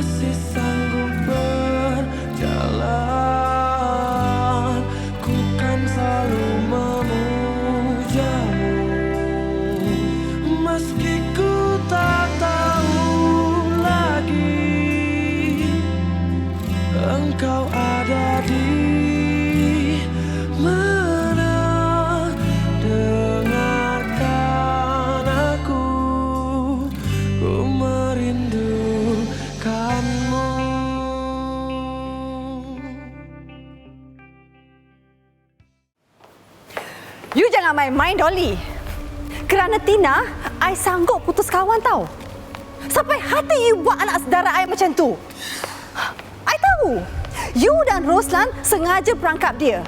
masih sanggup berjalan, ku kan selalu memujamu. Meski ku tak tahu lagi engkau ada di mana, dengarkan aku, ku merindukanmu. You jangan main-main, Dolly. Kerana Tina, I sanggup putus kawan tau. Sampai hati you buat anak saudara I macam tu. I tahu. You dan Roslan sengaja perangkap dia.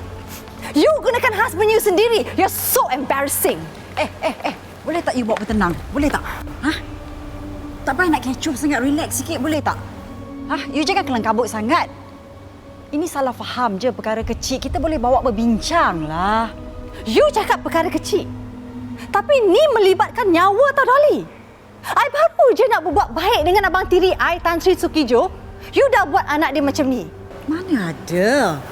You gunakan husband you sendiri. You're so embarrassing. Boleh tak you buat bertenang? Boleh tak? Tak payah nak kecoh sangat, relax sikit boleh tak? You jangan kelang kabut sangat. Ini salah faham je, perkara kecil. Kita boleh bawa berbincang lah. You cakap perkara kecil. Tapi ni melibatkan nyawa tau, Dolly. I baru je nak berbuat baik dengan abang tiri I, Tan Sri Sukijo. You dah buat anak dia macam ni. Mana ada?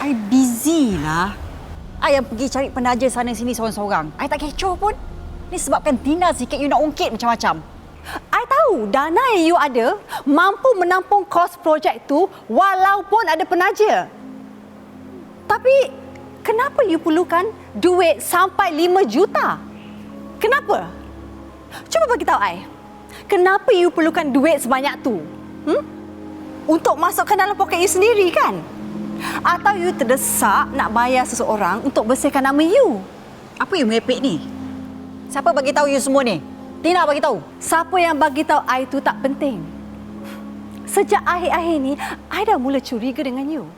I busy lah. I yang pergi cari penaja sana sini seorang-seorang. I tak kecoh pun. Ni sebabkan Tina sikit you nak ungkit macam-macam. I tahu dana yang you ada mampu menampung kos projek tu walaupun ada penaja. Tapi kenapa you perlukan duit sampai 5 juta? Kenapa? Cuba bagi tahu I. Kenapa you perlukan duit sebanyak tu? Untuk masukkan dalam poket you sendiri kan? Atau you terdesak nak bayar seseorang untuk bersihkan nama you? Apa you merepek ni? Siapa bagi tahu you semua ni? Tina bagi tahu. Siapa yang bagi tahu I tu tak penting. Sejak akhir-akhir ni, I dah mula curiga dengan you.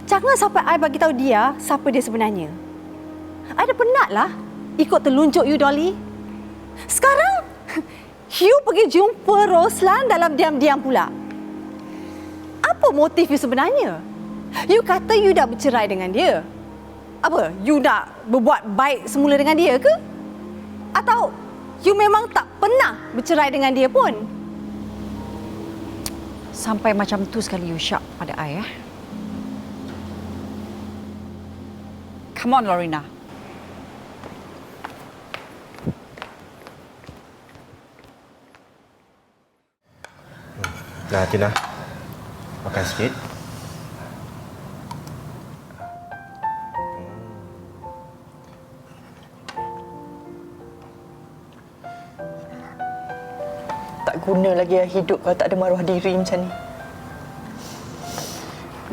Jangan sampai I bagi tahu dia siapa dia sebenarnya. I dah penatlah ikut terlunjuk you, Dolly. Sekarang, you pergi jumpa Roslan dalam diam-diam pula. Apa motif you sebenarnya? You kata you dah bercerai dengan dia. Apa? You nak berbuat baik semula dengan dia ke? Atau you memang tak pernah bercerai dengan dia pun? Sampai macam tu sekali you syak pada I, Come on, Lorena. Nah, Tina. Makan sikit. Tak guna lagi hidup kalau tak ada maruah diri macam ni.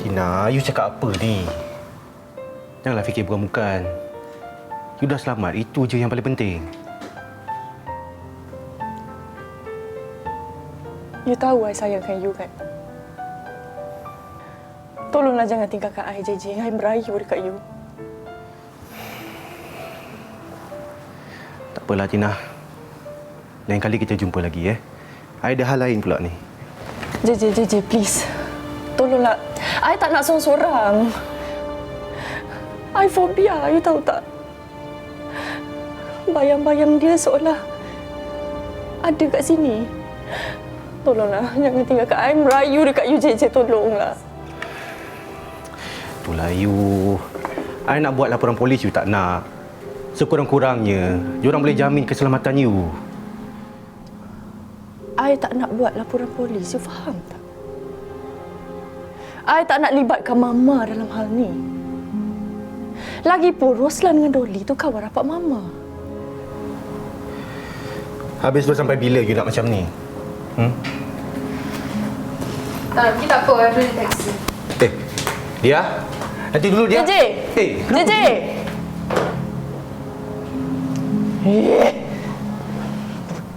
Tina, you cakap apa ni? Janganlah fikir bukan-bukan. You dah selamat, itu je yang paling penting. You tahu I sayangkan you kan? Tolonglah jangan tinggalkan I, JJ. I merayu dekat you. Tak apalah, Tina. Lain kali kita jumpa lagi, I ada hal lain pula ni. JJ, please. Tolonglah. I tak nak sorang-sorang. I fobia, you tahu tak? Bayang-bayang dia seolah ada kat sini. Tolonglah, jangan tinggalkan I. Merayu dekat you, JJ. Tolonglah. Itulah you. I nak buat laporan polis, you tak nak. Sekurang-kurangnya, diorang boleh jamin keselamatan you. I tak nak buat laporan polis, you faham tak? I tak nak libatkan Mama dalam hal ni. Lagipun Roslan dengan Dolly tu kawan rapat Mama. Habis sampai bila you nak macam ni? Tak, kita apa? I beli taksi. Dia? Nanti dulu dia. JJ! Kenapa? JJ!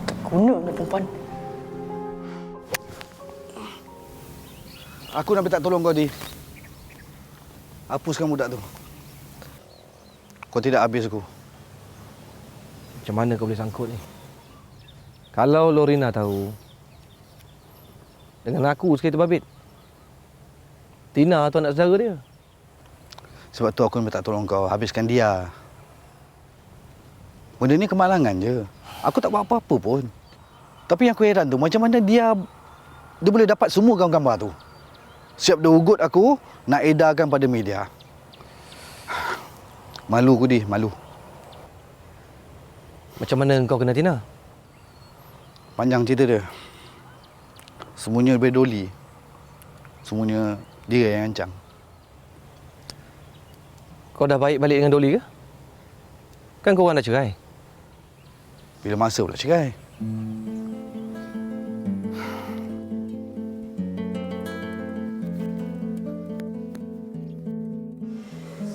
Tak guna ni perempuan. Aku nak minta tolong kau, Di. Hapuskan budak tu. Kau tidak habis aku. Macam mana kau boleh sangkut ni? Kalau Lorena tahu, dengan aku sekali terbabit. Tina tu anak saudara dia. Sebab tu aku minta tolong kau, habiskan dia. Benda ni kemalangan je. Aku tak buat apa-apa pun. Tapi yang aku heran tu, macam mana dia dia boleh dapat semua gambar-gambar tu. Siap dia ugut aku, nak edarkan pada media. Malu aku, Di, malu. Macam mana kau kenal Tina? Panjang cerita dia. Semuanya lebih Dolly. Semuanya dia yang ancang. Kau dah baik balik dengan Dolly ke? Kan korang dah cerai. Bila masa pula cerai?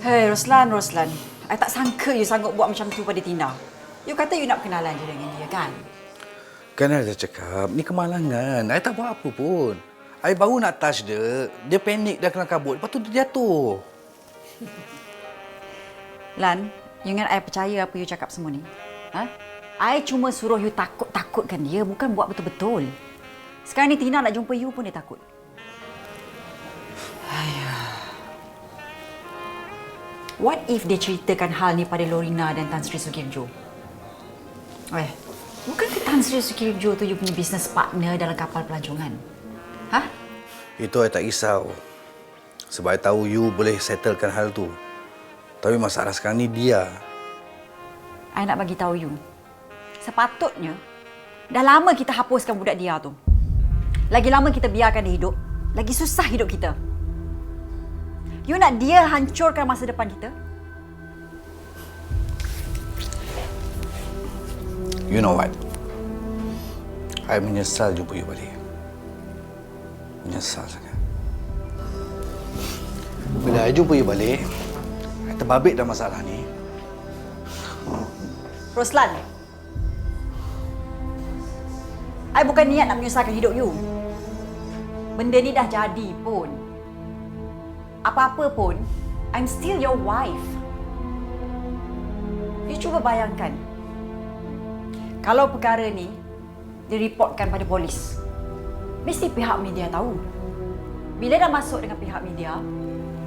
Hei, Roslan. I tak sangka you sanggup buat macam tu pada Tina. You kata you nak kenalan je dengan dia, kan? Kan I dah cakap, ni kemalangan. I tak buat apa pun. I baru nak touch dia, dia panik dah kelam kabut. Lepas tu dia jatuh. Lan, you ingat I percaya apa you cakap semua ni? Ha? I cuma suruh you takut-takutkan dia, bukan buat betul-betul. Sekarang ni Tina nak jumpa you pun dia takut. What if dia ceritakan hal ni pada Lorina dan Tan Sri Sukirjo? Bukankah Tan Sri Sukirjo tu you punya business partner dalam kapal pelancongan? Ha? Itu I tak risau. Sebab I tahu you boleh settlekan hal tu. Tapi masalah sekarang ni dia. I nak bagi tahu you. Sepatutnya, dah lama kita hapuskan budak dia tu. Lagi lama kita biarkan dia hidup, lagi susah hidup kita. You nak dia hancurkan masa depan kita? You know what? I menyesal jumpa you balik. Menyesal sangat. Bila I jumpa you balik, I terbabit dah masalah ni. Roslan, I bukan niat nak menyusahkan hidup you. Benda ni dah jadi pun. Apa-apa pun, I'm still your wife. You cuba bayangkan, kalau perkara ni direportkan pada polis, mesti pihak media tahu. Bila dah masuk dengan pihak media,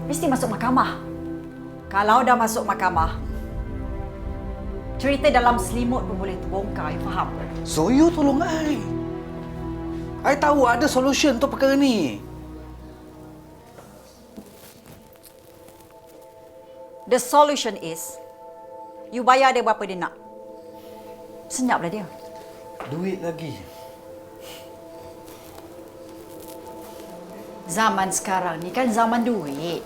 mesti masuk mahkamah. Kalau dah masuk mahkamah, cerita dalam selimut pun boleh terbongkar, you faham? So you tolong I. I tahu ada solution untuk perkara ni. The solution is, you bayar dia berapa dia nak. Senyaplah dia. Duit lagi. Zaman sekarang ni kan zaman duit.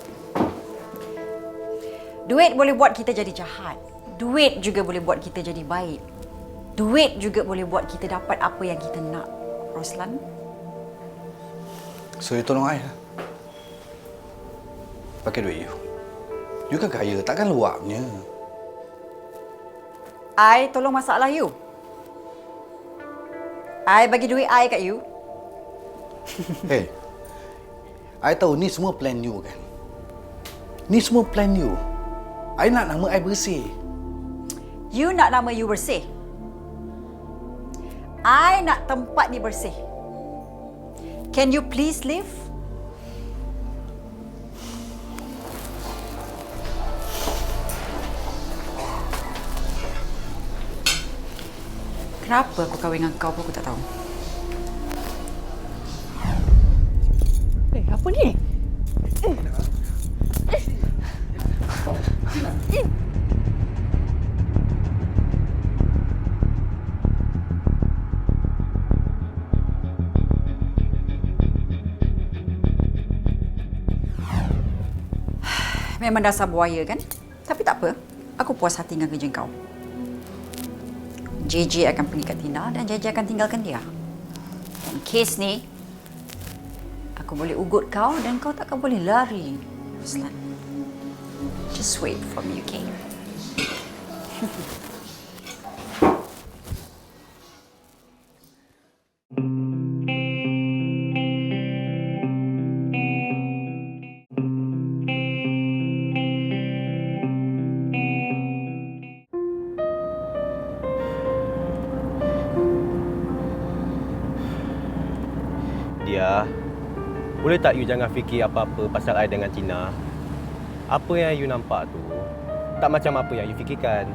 Duit boleh buat kita jadi jahat. Duit juga boleh buat kita jadi baik. Duit juga boleh buat kita dapat apa yang kita nak. Roslan? So you tolong I lah. Pakai duit you. You kan kaya, takkan luapnya. I tolong masalah you. I bagi duit I kat you. Hey, I tahu ni semua plan you kan? Ni semua plan you. I nak nama I bersih. You nak nama you bersih. I nak tempat ni bersih. Can you please leave? Kenapa aku kahwin dengan kau pun aku tak tahu. Apa ni? Memang dasar buaya kan? Tapi tak apa. Aku puas hati dengan kerja kau. JJ akan pergi kat Tina dan JJ akan tinggalkan dia. Dan kes ni, aku boleh ugut kau dan kau takkan boleh lari. Ruslan. Just wait for me, okay? Dia, boleh tak you jangan fikir apa-apa pasal I dengan Tina? Apa yang you nampak tu, tak macam apa yang you fikirkan.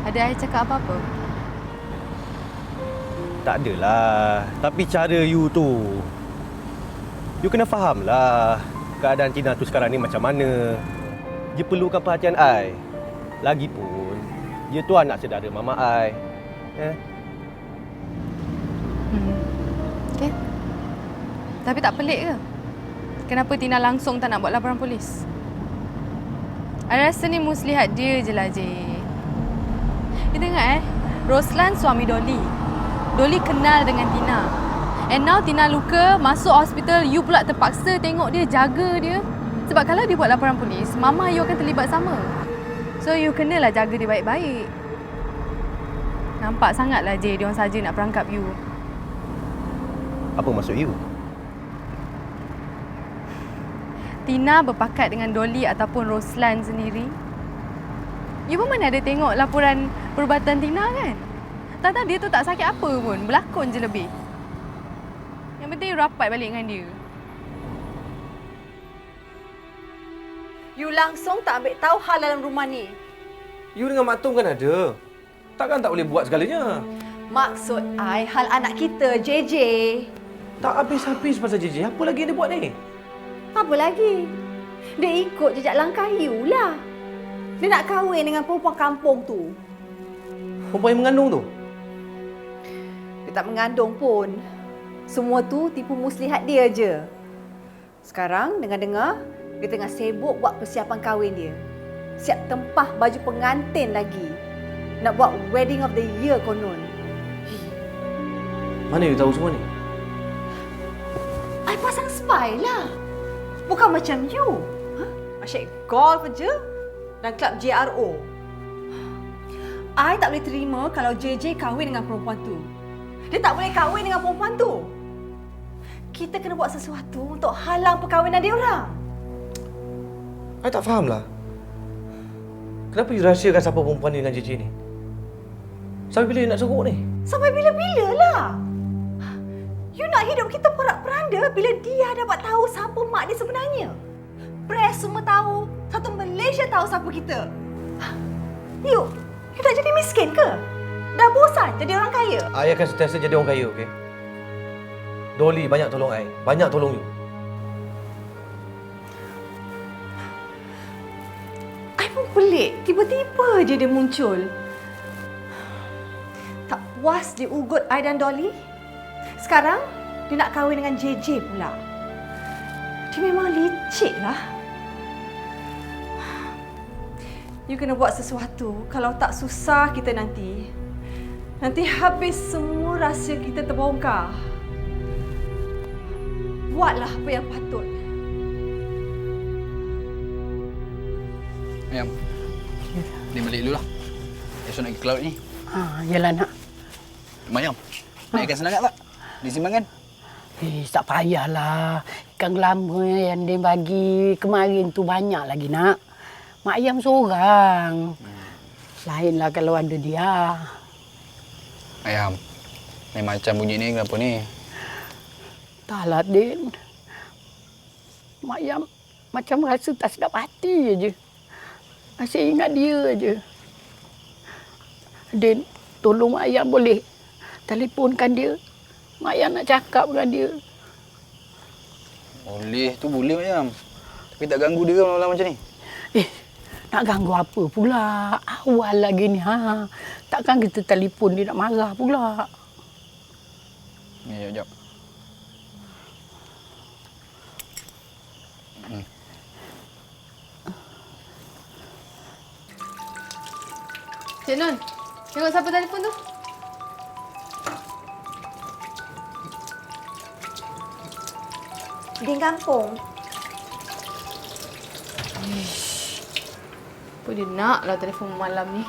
Ada I cakap apa-apa? Tak adalah. Tapi cara you tu, you kena faham lah keadaan Tina tu sekarang ni macam mana. Dia perlukan perhatian I. Lagipun, dia tu anak saudara mama I. Okay. Tapi tak pelik ke? Kenapa Tina langsung tak nak buat laporan polis? I rasa ni muslihat dia je lah, Jay. Kita ingat Roslan suami Dolly. Dolly kenal dengan Tina. And now Tina luka, masuk hospital, you pula terpaksa tengok dia, jaga dia. Sebab kalau dia buat laporan polis, mama you akan terlibat sama. So you kenalah jaga dia baik-baik. Nampak sangatlah, Jay, dia orang saja nak perangkap you. Apa maksud you? Tina berpakat dengan Dolly ataupun Roslan sendiri. You pun mana ada tengok laporan perubatan Tina kan? Tak dia tu tak sakit apa pun. Berlakon je lebih. Yang penting you rapat balik dengan dia. You langsung tak ambil tahu hal dalam rumah ni. You dengan Mak Tom kan ada. Takkan tak boleh buat segalanya. Maksud I, hal anak kita, JJ. Tak habis-habis pasal JJ. Apa lagi yang dia buat ni? Apa lagi? Dia ikut jejak langkah you lah. Dia nak kahwin dengan perempuan kampung tu. Perempuan yang mengandung tu? Dia tak mengandung pun. Semua tu tipu muslihat dia je. Sekarang, dengar-dengar, dia tengah sibuk buat persiapan kahwin dia. Siap tempah baju pengantin lagi. Nak buat wedding of the year konon. Mana you tahu semua ni? I pasang spy lah. Bukan macam you. Asyik golf je dan klub JRO. I tak boleh terima kalau JJ kahwin dengan perempuan tu. Dia tak boleh kahwin dengan perempuan tu. Kita kena buat sesuatu untuk halang perkahwinan dia orang. I tak faham lah. Kenapa you rahsiakan siapa perempuan ni dengan JJ ni? Sampai bila you nak seruk ni? Sampai bila-bila lah. You nak hidup kita porak-peranda bila dia dapat tahu siapa mak dia sebenarnya. Press semua tahu. Satu Malaysia tahu siapa kita. You dah jadi miskin ke? Dah bosan jadi orang kaya? I akan sentiasa jadi orang kaya, okey? Dolly banyak tolong I. Banyak tolong you. I pun pelik. Tiba-tiba je dia muncul. Tak puas dia ugut I dan Dolly. Sekarang, dia nak kahwin dengan JJ pula. Dia memang licik lah. You kena buat sesuatu. Kalau tak susah kita nanti. Nanti habis semua rahsia kita terbongkar. Buatlah apa yang patut. Ayam, ni balik dulu lah. Esok nak pergi ke laut ni. Yalah nak. Mayam, nak ikan selangat tak? Disimpan kan? Tak payahlah. Ikan lama yang dia bagi kemarin tu banyak lagi nak. Mak ayam seorang. Lainlah kalau ada dia. Ayam, ni macam bunyi ni kenapa ni? Taklah, Din. Mak ayam macam rasa tak sedap hati je. Asyik ingat dia je. Din, tolong Mak ayam boleh telefonkan dia. Mak ayam nak cakap dengan dia. Boleh, tu boleh Ayam. Tapi tak ganggu dia kan malam-malam macam ni? Nak ganggu apa pula? Awal lagi ni. Takkan kita telefon dia nak marah pula. Ni, jap. Cik Nun, tengok siapa telefon tu? Di kampung. Apa dia nak lah telefon malam ni?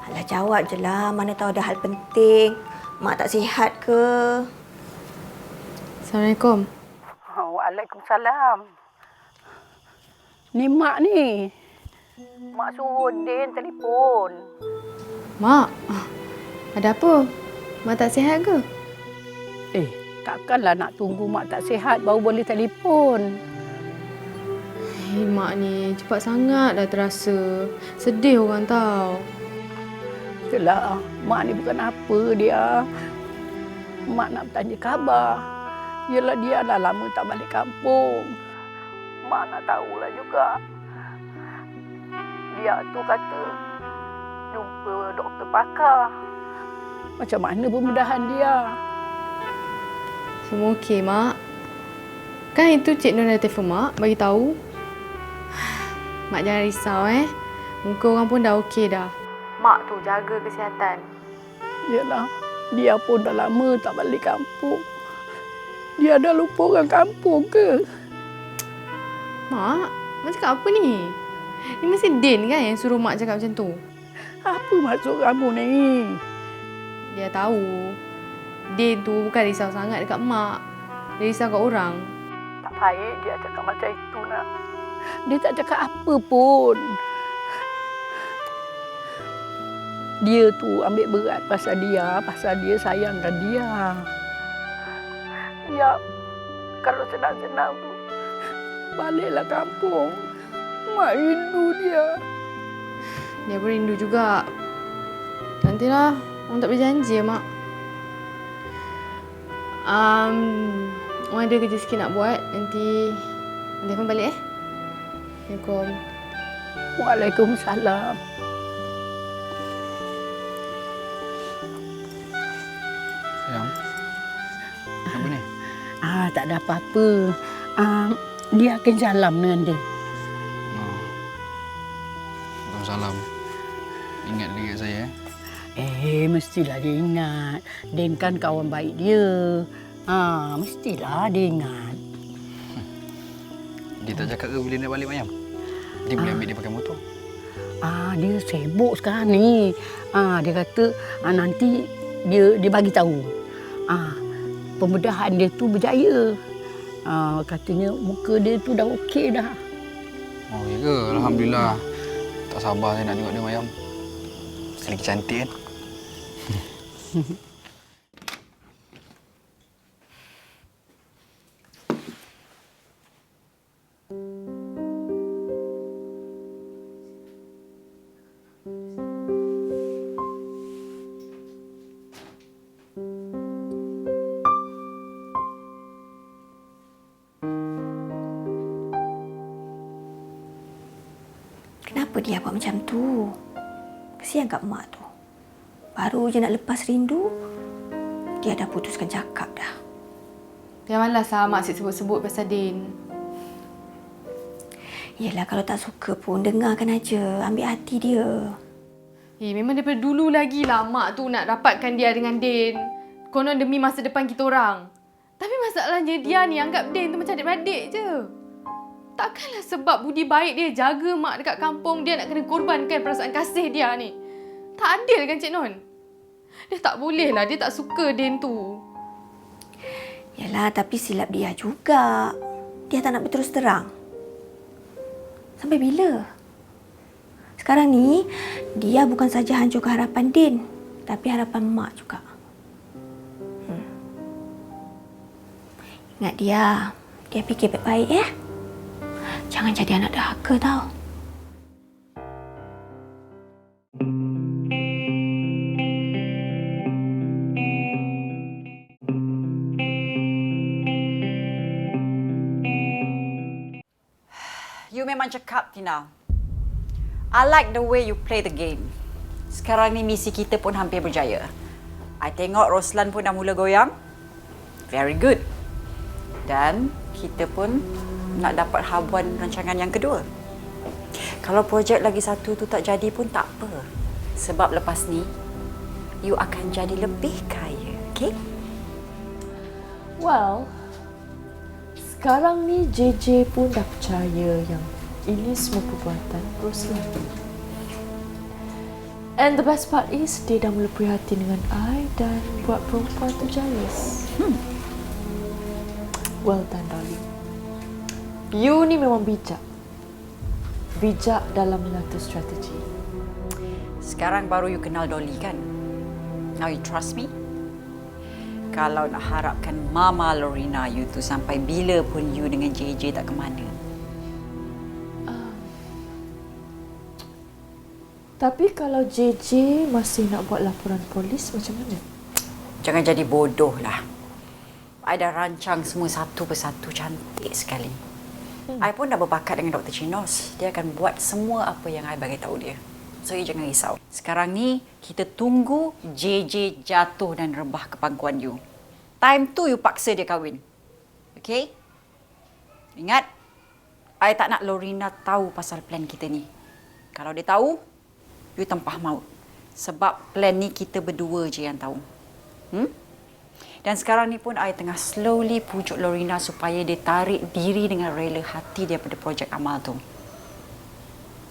Alah, jawab je lah. Mana tahu ada hal penting. Mak tak sihat ke? Assalamualaikum. Waalaikumsalam. Ni Mak ni. Mak suruh Din telefon. Mak, ada apa? Mak tak sihat ke? Takkanlah nak tunggu Mak tak sihat baru boleh telefon. Mak ni cepat sangat dah terasa. Sedih orang tahu. Yelah, Mak ni bukan apa dia. Mak nak bertanya khabar. Yelah, dia dah lama tak balik kampung. Mak nak tahulah juga. Dia tu kata jumpa doktor pakar. Macam mana pembedahan dia? Semua okey, Mak. Kan itu Cik Nur dah telefon Mak, bagi tahu. Mak jangan risau Muka orang pun dah okey dah. Mak tu jaga kesihatan. Yelah, dia pun dah lama tak balik kampung. Dia dah lupa orang kampung ke? Mak cakap apa ni? Ni mesti Din kan yang suruh Mak cakap macam tu? Apa maksud kamu ni? Dia tahu. Din tu bukan risau sangat dekat Mak. Dia risau kat orang. Tak baik dia cakap macam itu nak. Dia tak cakap apa pun. Dia tu ambil berat pasal dia sayangkan dia. Ya, kalau senang-senang tu, baliklah kampung. Mak rindu dia. Dia pun rindu juga. Nantilah, orang tak berjanji Mak. Orang ada kerja sikit nak buat. Nanti pun balik Assalamualaikum. Waalaikumsalam. Sayang, apa ni? Tak ada apa-apa. Dia akan salam dengan dia. Waalaikumsalam. Ingat lagi kat saya Mestilah dia ingat. Din kan kawan baik dia. Mestilah dia ingat. Dia tak cakap ke bila nak balik Mayam? Dia boleh ambil dia pakai motor. Dia sibuk sekarang ni. Dia kata nanti dia bagi tahu. Pembedahan dia tu berjaya. Katanya muka dia tu dah okey dah. Oh, ya ke? Alhamdulillah. Tak sabar saya nak tengok dia Mayam. Mesti lagi cantik kan? Kenapa dia buat macam tu? Kesian kat mak tu. Baru je nak lepas rindu, dia dah putuskan cakap dah. Jangan malaslah Mak asyik sebut-sebut pasal Din. Yelah, kalau tak suka pun dengarkan aja. Ambil hati dia. Memang daripada dulu lagi lah Mak tu nak dapatkan dia dengan Din. Konon demi masa depan kita orang. Tapi masalahnya dia ni anggap Din tu macam adik-beradik je. Takkanlah sebab budi baik dia jaga Mak dekat kampung, dia nak kena korbankan perasaan kasih dia ni. Tak adil kan Cik Non? Dia tak boleh lah, dia tak suka Din tu. Yalah, tapi silap dia juga. Dia tak nak berterus terang. Sampai bila? Sekarang ni, dia bukan saja hancurkan harapan Din, tapi harapan Mak juga. Ingat dia fikir baik-baik Jangan jadi anak derhaka tau. You memang cakap, Tina. I like the way you play the game. Sekarang ni misi kita pun hampir berjaya. I tengok Roslan pun dah mula goyang. Very good. Dan kita pun nak dapat habuan rancangan yang kedua. Kalau projek lagi satu tu tak jadi pun tak apa. Sebab lepas ni, you akan jadi lebih kaya. Okay? Well, sekarang ni JJ pun dah percaya yang ini semua perbuatan Roslan. And the best part is, dia dah mula prihatin dengan I dan buat perempuan tu jealous. Well done, darling. You ni memang bijak. Bijak dalam mengatur strategi. Sekarang baru you kenal Dolly kan? Now you trust me? Kalau nak harapkan Mama Lorena you tu sampai bila pun you dengan JJ tak ke mana. Tapi kalau JJ masih nak buat laporan polis macam mana? Jangan jadi bodoh lah. I dah rancang semua satu persatu cantik sekali. I pun dah berbakat dengan Dr. Chinos. Dia akan buat semua apa yang I bagi tahu dia. So, you jangan risau. Sekarang ni, kita tunggu JJ jatuh dan rebah ke pangkuan you. Time tu, you paksa dia kahwin. Okay? Ingat, I tak nak Lorena tahu pasal plan kita ni. Kalau dia tahu, you tempah maut. Sebab plan ni kita berdua je yang tahu. Dan sekarang ni pun I tengah slowly pujuk Lorena supaya dia tarik diri dengan rela hati daripada projek amal tu.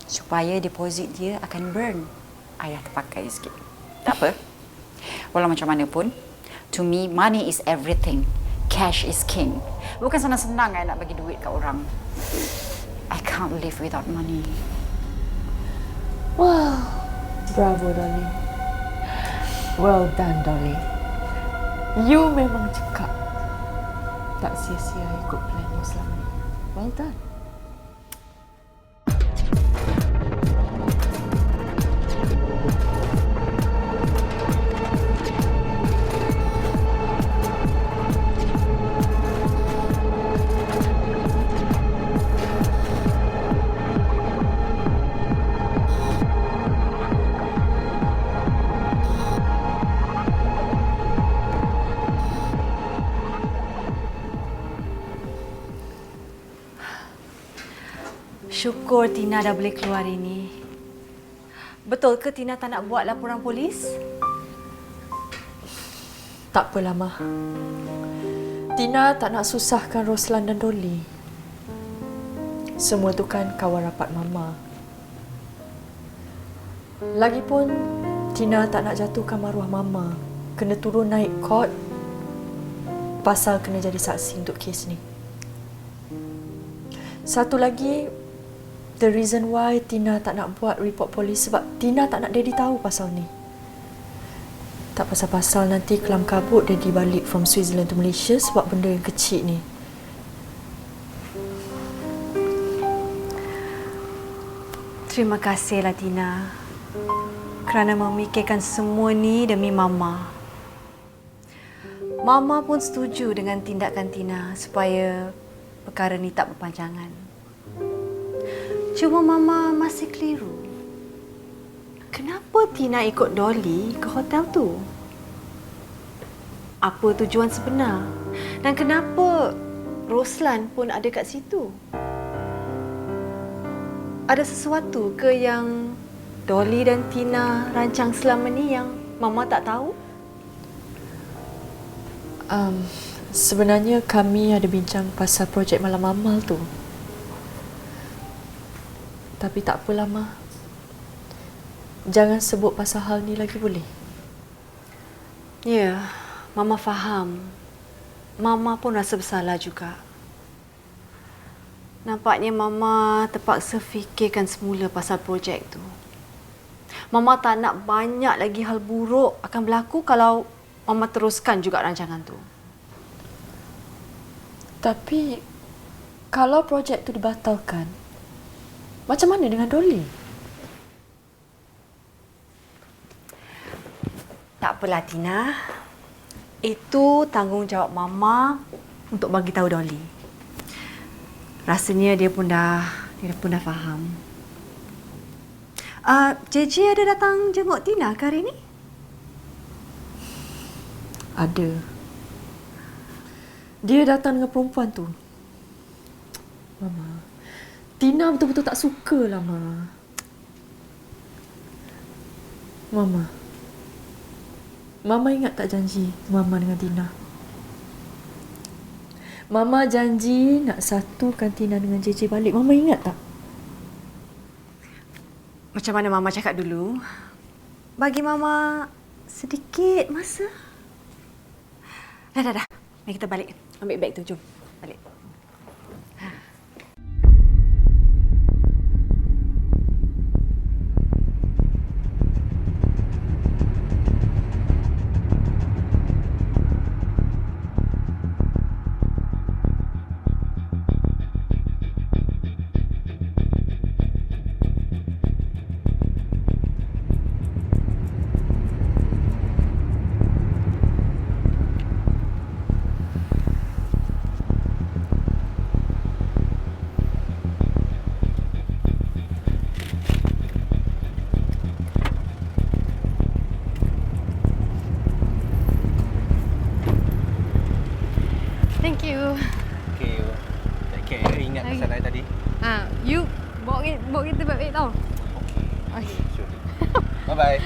Supaya deposit dia akan burn. I dah terpakai sikit. Tak apa. Walau macam mana pun, to me, money is everything. Cash is king. Bukan senang-senang I nak bagi duit kat orang. I can't live without money. Wow, bravo Dolly. Well done Dolly. You memang cekap. Tak sia-sia ikut plan you selama ni. Well done. Syukur Tina dah boleh keluar hari ni. Betul ke Tina tak nak buat laporan polis? Tak apalah, Mah. Tina tak nak susahkan Roslan dan Dolly. Semua tu kan kawan rapat Mama. Lagipun, Tina tak nak jatuhkan maruah Mama. Kena turun naik court pasal kena jadi saksi untuk kes ni. Satu lagi, the reason why Tina tak nak buat report polis sebab Tina tak nak Daddy tahu pasal ni. Tak pasal-pasal nanti kelam kabut Daddy balik from Switzerland to Malaysia sebab benda yang kecil ni. Terima kasihlah Tina kerana memikirkan semua ni demi Mama. Mama pun setuju dengan tindakan Tina supaya perkara ni tak berpanjangan. Cuma Mama masih keliru. Kenapa Tina ikut Dolly ke hotel tu? Apa tujuan sebenar? Dan kenapa Roslan pun ada kat situ? Ada sesuatu ke yang Dolly dan Tina rancang selama ni yang Mama tak tahu? Sebenarnya kami ada bincang pasal projek malam amal tu. Tapi tak apalah, Ma. Jangan sebut pasal hal ni lagi boleh? Ya, Mama faham. Mama pun rasa bersalah juga. Nampaknya Mama terpaksa fikirkan semula pasal projek tu. Mama tak nak banyak lagi hal buruk akan berlaku kalau Mama teruskan juga rancangan tu. Tapi, kalau projek tu dibatalkan, macam mana dengan Dolly? Tak apalah Tina. Itu tanggungjawab Mama untuk bagi tahu Dolly. Rasanya dia pun dah faham. JJ ada datang jenguk Tina ke hari ni? Ada. Dia datang dengan perempuan tu. Mama, Tina betul-betul tak suka lah, Ma. Mama ingat tak janji Mama dengan Tina? Mama janji nak satukan Tina dengan JJ balik. Mama ingat tak? Macam mana Mama cakap dulu? Bagi Mama sedikit masa. Dah. Mari kita balik. Ambil beg tu, jom. Balik. Thank you. Okay. Take care. Ingat pesan saya tadi. You bawa kita baik-baik tau. Okay. Sure. Bye-bye.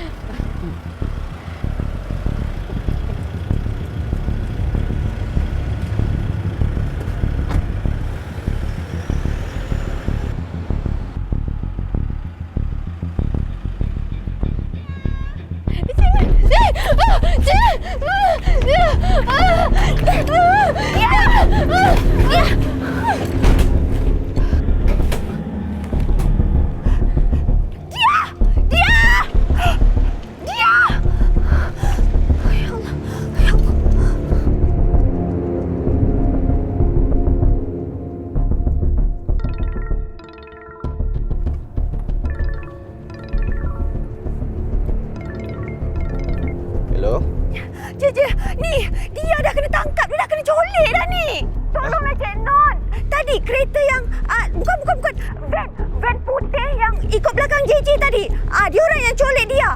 Hello? Je, ni dia dah kena tangkap, dia dah kena colek dah ni. Tolonglah Cik Non. Tadi kereta yang bukan van putih yang ikut belakang JJ tadi. Dia orang yang colek dia.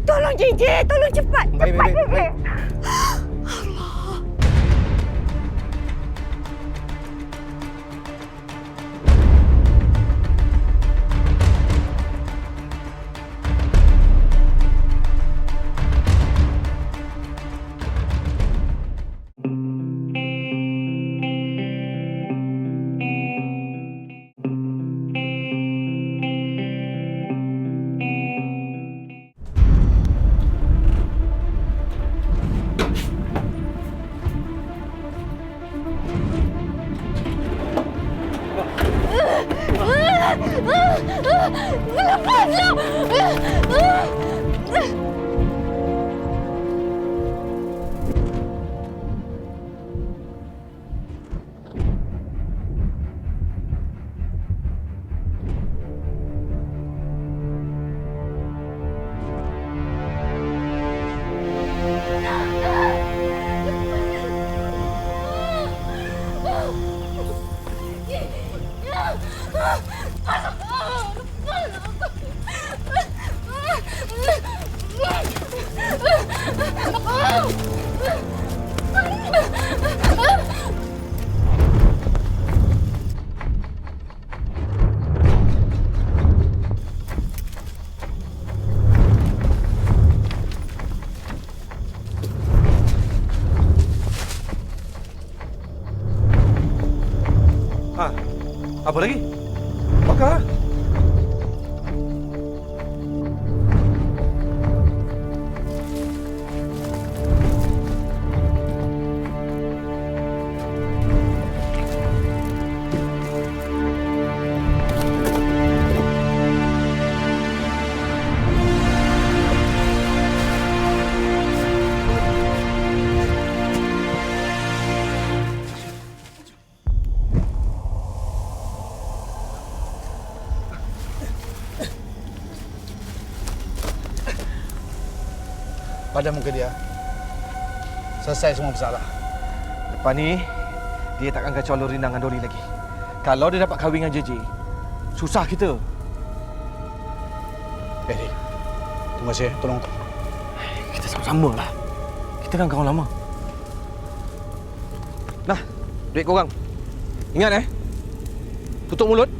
Tolong JJ, tolong cepat. Cepat JJ. Apa lagi? Bakar. Pada muka dia, selesai semua masalah. Lepas ni, dia takkan kacau Lorina dengan Dori lagi. Kalau dia dapat kahwin dengan JJ, susah kita. Dik, terima kasih. Tolong. Kita sama-sama lah. Kita kan kawan lama. Nah, duit korang. Ingat tutup mulut.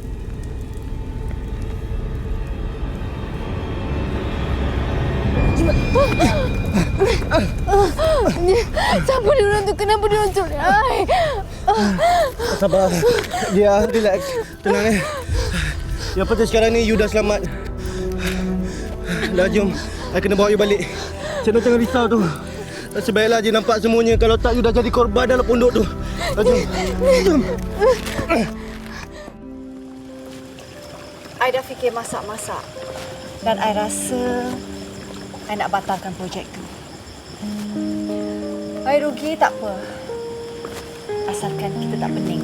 Siapa dia orang tu? Kenapa dia orang culik? Sabar. Dia relax. Tenang Yang penting sekarang ni you dah selamat. Dah jom. I kena bawa you balik. Cik Nur jangan risau tu. Sebaiklah je nampak semuanya. Kalau tak you dah jadi korban dalam pondok tu. Dah jom. Jom. I dah fikir masak-masak. Dan I rasa I nak batalkan projek tu. I rugi tak apa. Asalkan kita tak pening.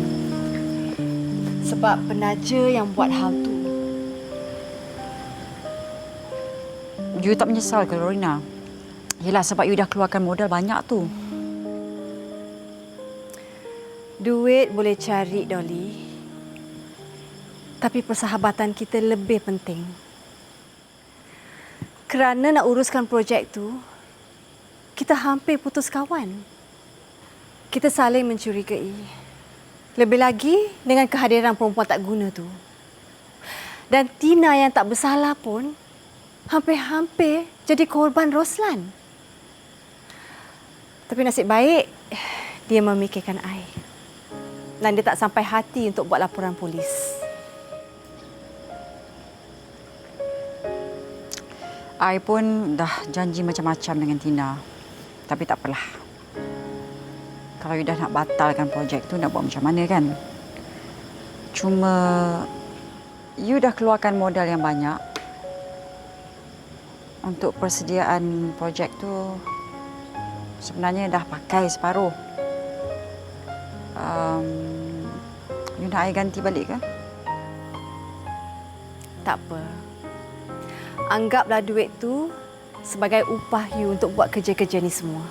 Sebab penaja yang buat hal tu. You tak menyesal ke, Lorina? Yelah, sebab you dah keluarkan modal banyak tu. Duit boleh cari, Dolly. Tapi persahabatan kita lebih penting. Kerana nak uruskan projek tu, kita hampir putus kawan. Kita saling mencurigai. Lebih lagi dengan kehadiran perempuan tak guna tu. Dan Tina yang tak bersalah pun hampir-hampir jadi korban Roslan. Tapi nasib baik dia memikirkan I. Dan dia tak sampai hati untuk buat laporan polis. I pun dah janji macam-macam dengan Tina. Tapi tak apalah. Kalau you dah nak batalkan projek tu, nak buat macam mana kan? Cuma you dah keluarkan modal yang banyak untuk persediaan projek tu. Sebenarnya dah pakai separuh. You nak I ganti balik ke? Tak apa. Anggaplah duit tu sebagai upah you untuk buat kerja-kerja ni semua.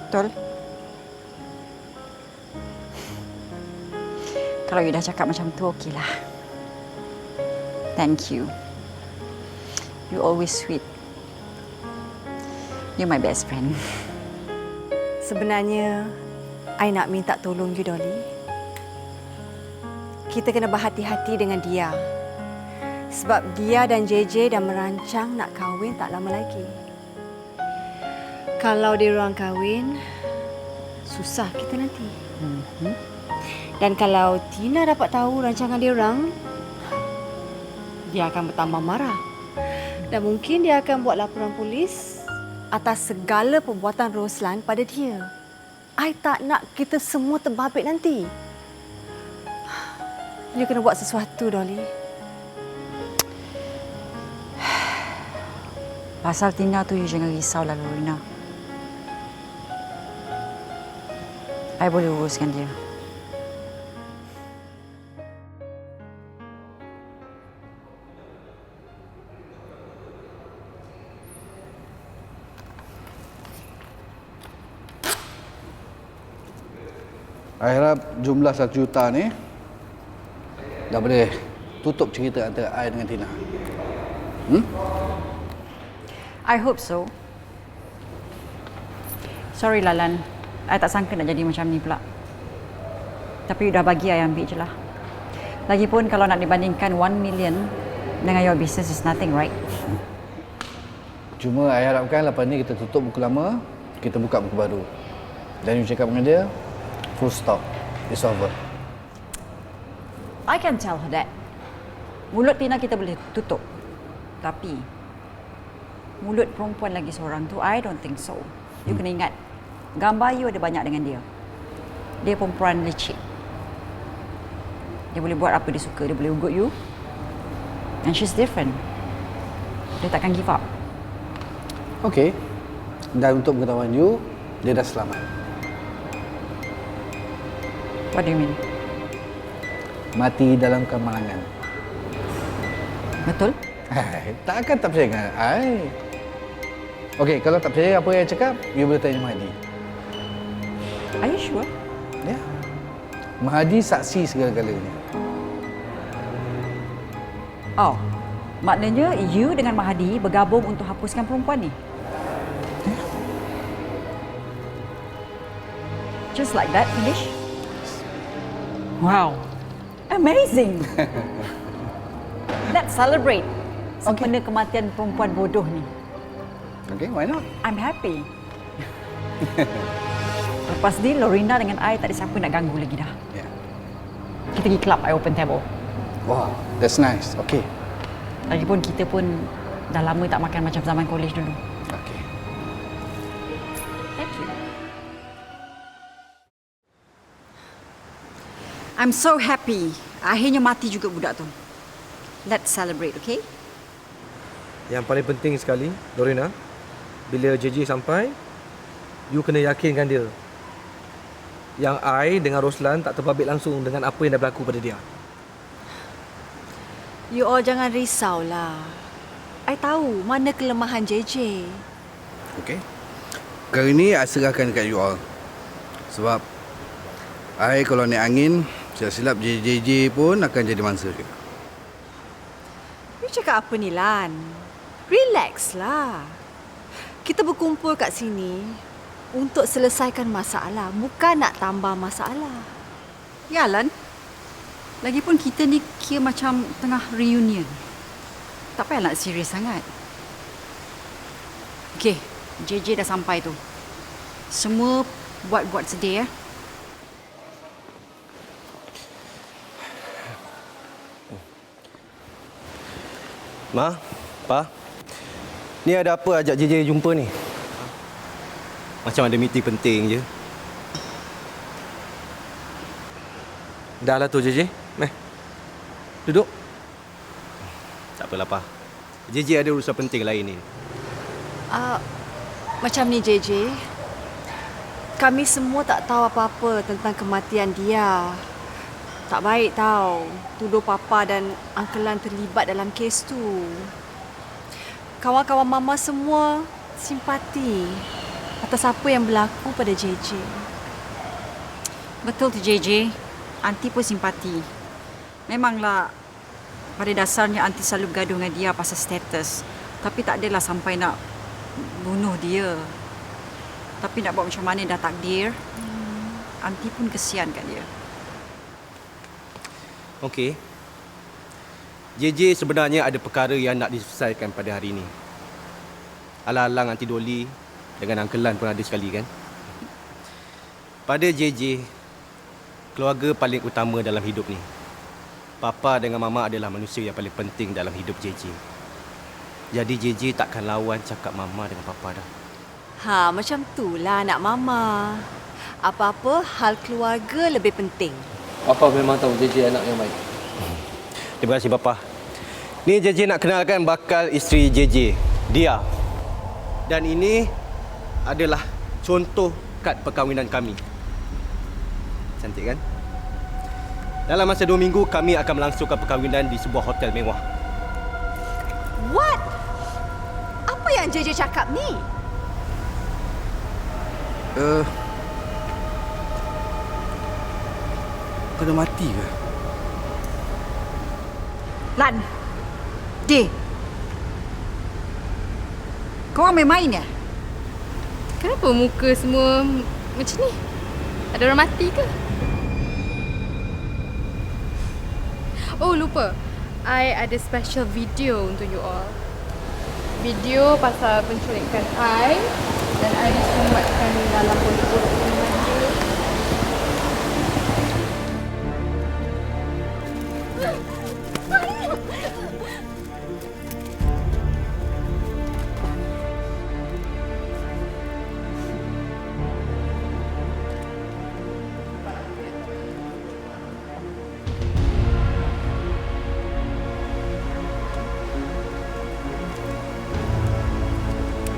Betul? Kalau you dah cakap macam tu, okeylah. Thank you. You always sweet. You're my best friend. Sebenarnya, I nak minta tolong you, Dolly. Kita kena berhati-hati dengan dia. Sebab dia dan JJ dah merancang nak kahwin tak lama lagi. Kalau dia orang kahwin, susah kita nanti. Dan kalau Tina dapat tahu rancangan dia orang, dia akan bertambah marah. Dan mungkin dia akan buat laporan polis atas segala perbuatan Roslan pada dia. I tak nak kita semua terbabit nanti. You kena buat sesuatu, Dolly. Pasal Tina tu, you jangan risaulah, Lorena. I boleh uruskan dia. I harap jumlah 1 juta ni dah boleh tutup cerita antara I dengan Tina. I hope so. Sorry Lalan, I tak sangka nak jadi macam ni pula. Tapi you dah bagi, I ambil je lah. Lagipun kalau nak dibandingkan 1 million dengan your business is nothing, right? Cuma I harapkan lepas ni kita tutup buku lama, kita buka buku baru. Dan you cakap dengan dia, full stop. It's over. I can tell her that. Mulut Tina kita boleh tutup. Tapi mulut perempuan lagi seorang tu, I don't think so. You kena ingat, gambar you ada banyak dengan dia. Dia perempuan leceh. Dia boleh buat apa dia suka. Dia boleh ugut you. And she's different. Dia takkan give up. Okay. Dan untuk pengetahuan you, dia dah selamat. What do you mean? Mati dalam kemalangan. Betul? Takkan tak percaya dengan I. Okey, kalau tak percaya apa yang cakap, you boleh tanya Mahdi. Are you sure? Ya. Mahdi saksi segala-galanya. Oh, maknanya you dengan Mahdi bergabung untuk hapuskan perempuan ni? Just like that, finish? Wow. Amazing. Let's celebrate sempena kematian perempuan bodoh ni. Okay, why not? I'm happy. Lepas ni, Lorena dengan I tak ada siapa nak ganggu lagi dah. Yeah. Kita pergi club, I open table. Wow, that's nice. Okay. Lagipun kita pun dah lama tak makan macam zaman college dulu. Okay. Thank you. I'm so happy. Akhirnya mati juga budak tu. Let's celebrate, okay? Yang paling penting sekali, Lorena, bila JJ sampai, you kena yakinkan dia yang I dengan Roslan tak terbabit langsung dengan apa yang dah berlaku pada dia. You all jangan risaulah. I tahu mana kelemahan JJ. Okay. Kali ni I serahkan dekat you all. Sebab I kalau naik angin, silap-silap JJ pun akan jadi mangsa juga. You cakap apa ni, Lan? Relax lah. Kita berkumpul kat sini untuk selesaikan masalah, bukan nak tambah masalah. Ya, Lan. Lagipun kita ni kira macam tengah reunion. Tak payah nak serius sangat. Okey, JJ dah sampai tu. Semua buat sedia ya. Ma, Pa, ni ada apa ajak JJ jumpa ni? Macam ada meeting penting je. Dah lah tu JJ. Duduk. Tak apalah, Pa. JJ ada urusan penting lain ni. Macam ni JJ, kami semua tak tahu apa-apa tentang kematian dia. Tak baik tau tuduh Papa dan Angkelan terlibat dalam kes tu. Kawan-kawan Mama semua simpati atas apa yang berlaku pada JJ. Betul tu JJ. Aunty pun simpati. Memanglah pada dasarnya Aunty selalu bergaduh dengan dia pasal status. Tapi tak adalah sampai nak bunuh dia. Tapi nak buat macam mana dah takdir. Aunty pun kesian kat dia. Okey. JJ sebenarnya ada perkara yang nak diselesaikan pada hari ini. Alang-alang Aunty Dolly dengan Angkelan pun ada sekali kan. Pada JJ, keluarga paling utama dalam hidup ni. Papa dengan Mama adalah manusia yang paling penting dalam hidup JJ. Jadi JJ takkan lawan cakap Mama dengan Papa dah. Macam itulah anak Mama. Apa-apa hal keluarga lebih penting. Papa memang tahu JJ anak yang baik. Terima kasih Papa. Ni JJ nak kenalkan bakal isteri JJ, Dia. Dan ini adalah contoh kad perkahwinan kami. Cantik kan? Dalam masa 2 minggu kami akan melangsungkan perkahwinan di sebuah hotel mewah. What? Apa yang JJ cakap ni? Kau dah mati ke? Lan. Deh. Kau orang main-main ya? Kenapa muka semua macam ni? Ada orang mati ke? Oh, lupa. I ada special video untuk you all. Video pasal penculikan I dan I disumbatkan dalam bodoh-bodoh remaja.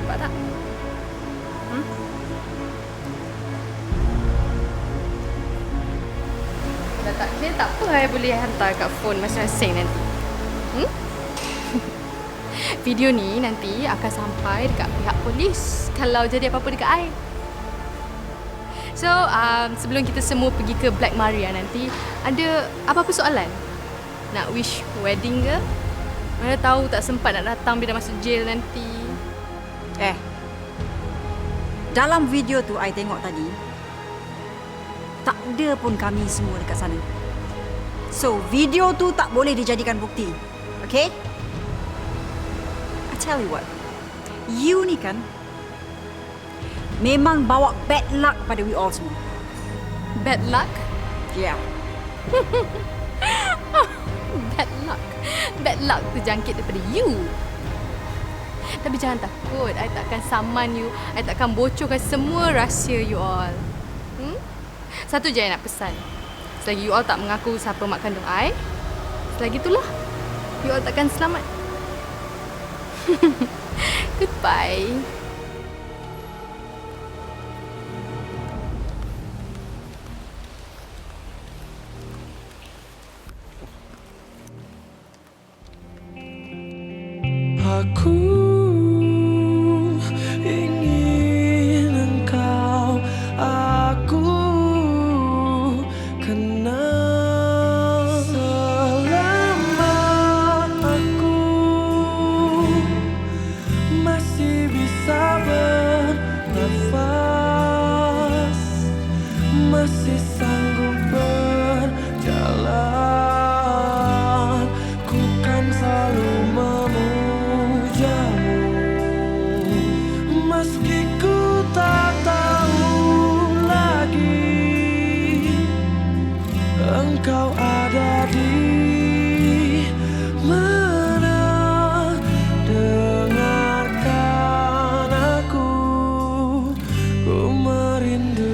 Nampak tak? Dah tak clear tak apa, I boleh hantar kat phone masing-masing nanti. Video ni nanti akan sampai dekat pihak polis kalau jadi apa-apa dekat I. So, sebelum kita semua pergi ke Black Maria nanti, ada apa-apa soalan? Nak wish wedding ke? Mana tahu tak sempat nak datang bila masuk jail nanti. Dalam video tu I tengok tadi, tak ada pun kami semua dekat sana. So, video tu tak boleh dijadikan bukti. Okay? I tell you what. You ni kan memang bawa bad luck pada we all semua. Bad luck? Yeah. Bad luck. Bad luck tu jangkit daripada you. Tapi jangan takut, I takkan saman you. I takkan bocorkan semua rahsia you all. Satu je I nak pesan. Selagi you all tak mengaku siapa mak kandung I, selagi itulah you all takkan selamat. Goodbye. Aku ingin engkau aku kenal selama aku masih bisa bernafas. masih sanggup berjalan, ku kan selalu memujamu. Meski ku tak tahu lagi engkau ada di mana, dengarkan aku, ku merindu